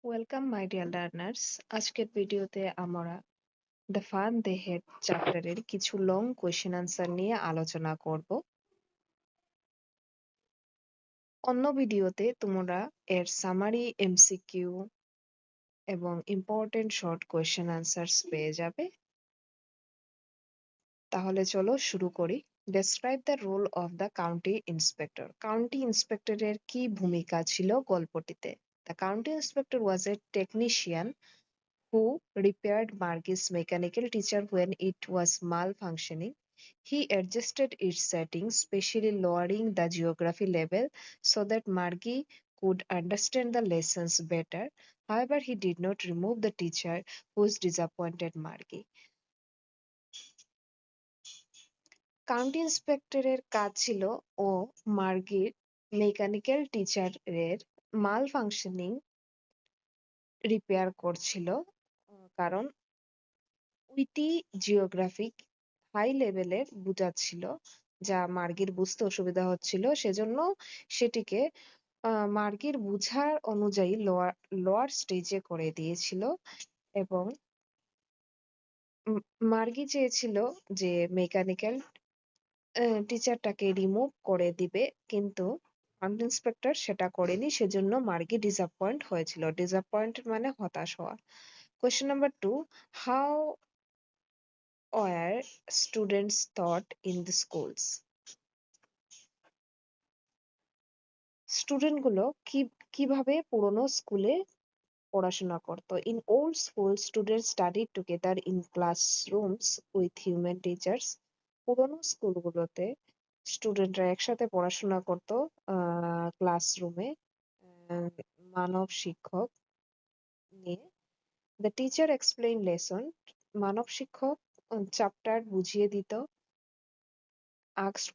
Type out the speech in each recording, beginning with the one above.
Welcome my dear learners. আজকের ভিডিওতে আমরা দ্য ফান দে হেড চ্যাপ্টারের কিছু লং কোয়েশ্চেন আনসার নিয়ে আলোচনা করব। অন্য ভিডিওতে তোমরা এর সামারি, এমসিকিউ এবং ইম্পর্টেন্ট শর্ট কোয়েশ্চেন আনসারস পেয়ে যাবে। তাহলে চলো শুরু করি। Describe the role of the county inspector. County ইন্সপেক্টরের কি ভূমিকা ছিল গল্পটিতে? The county inspector was a technician who repaired Margie's mechanical teacher when it was malfunctioning. He adjusted its settings, specially lowering the geography level so that Margie could understand the lessons better. However, he did not remove the teacher who's disappointed Margie. County ইন্সপেক্টরের কাজ ছিল ও মার্গির mechanical টিচারের মাল functioning repair করছিল, কারণ witty geographic high লেভেলের বুঝাচ্ছিল, যা মার্গির বুঝতে অসুবিধা হচ্ছিল। সেজন্য সেটিকে মার্গির বুঝার অনুযায়ী লোয়ার স্টেজে করে দিয়েছিল এবং মার্গি চেয়েছিল যে মেকানিক্যাল টিচারটাকে রিমুভ করে দিবে, কিন্তু কাউন্টি ইন্সপেক্টর সেটা করেনি। সেজন্য মার্গি ডিসঅ্যাপয়েন্ট হয়েছিল। ডিসঅ্যাপয়েন্ট মানে হতাশ হওয়া। Question number 2, how were students taught in the schools? স্টুডেন্টগুলো কিভাবে পুরনো স্কুলে পড়াশোনা করতো? In old schools, students studied together in classrooms with human teachers. পুরনো স্কুলগুলোতে স্টুডেন্টরা একসাথে পড়াশোনা করতো ক্লাসরুমে মানব শিক্ষক নিয়ে। The teacher explained lesson. মানব শিক্ষক চ্যাপ্টার বুঝিয়ে দিত, asked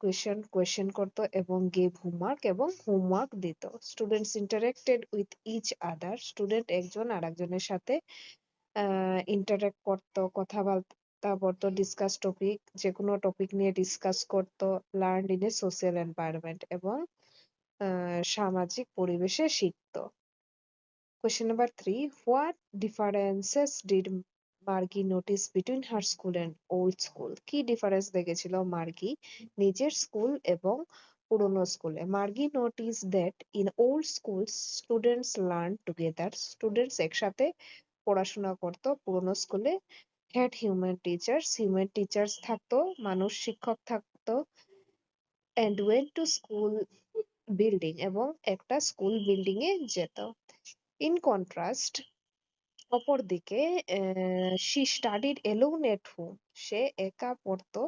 question করতো এবং gave homework এবং হোমওয়ার্ক দিত। Students interacted with each other. Student একজন আরেকজনের সাথে ইন্টারেক্ট করতো, কথাবার্তা বলতো, ডিসকাস টপিক, যে কোনো টপিক নিয়ে ডিসকাস করতো। Learned in a social environment এবং সামাজিক পরিবেশে শিখতো। Question number 3, what differences did Margie notice between her school and old school? কি ডিফারেন্স দেখেছিল মার্গি নিজের স্কুল এবং পুরনো স্কুলে? Margie notice that in old schools students learn together. Students একসাথে পড়াশোনা করতো পুরনো স্কুলে। হ্যাড হিউম্যান টিচার্স থাকতো, মানুষ শিক্ষক থাকতো। And went to school building এবং একটা স্কুল বিল্ডিং এ যেত। ইন কন্ট্রাস্ট, অপরদিকে she studied alone at home. সে একা পড়তো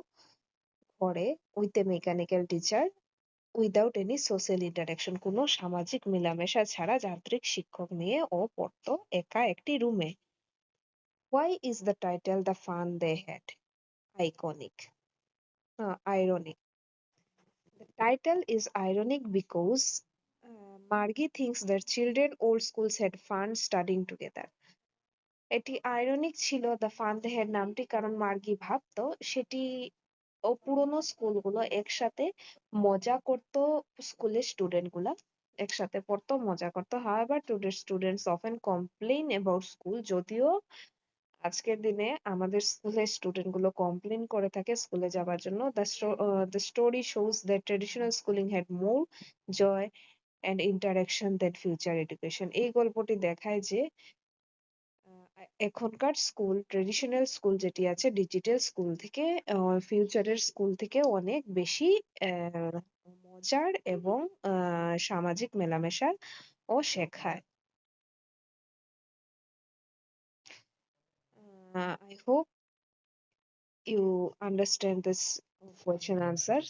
ঘরে with a mechanical teacher without any social interaction. কোনো সামাজিক মেলামেশা ছাড়া যান্ত্রিক শিক্ষক নিয়ে ও পড়তো একা একটি রুমে। Why is the title The Fun They Had ironic? The title is ironic because Margie thinks that children old schools had fun studying together. এটি আইরনিক ছিল দ্য ফান দে হ্যাড নামটি, কারণ মার্গি ভাবতো সেটি পুরোনো স্কুলগুলো একসাথে মজা করতো, স্কুলের স্টুডেন্ট গুলা একসাথে পড়তো, মজা করতো। However today students often complain about school. যদিও আজকের দিনে আমাদের স্কুলের স্টুডেন্ট গুলো কমপ্লেইন করে থাকে স্কুলে যাওয়ার জন্য। The story shows that traditional schooling had more joy and interaction that future education. এই গল্পটি দেখায় যে এখনকার স্কুল, ট্রেডিশনাল স্কুল যেটি আছে, ডিজিটাল স্কুল থেকে ফিউচারের স্কুল থেকে অনেক বেশি মজার এবং সামাজিক মেলামেশার ও শেখায়। I hope you understand this question answers.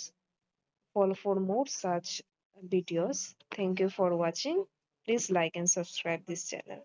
Follow for more such videos. Thank you for watching. Please like and subscribe this channel.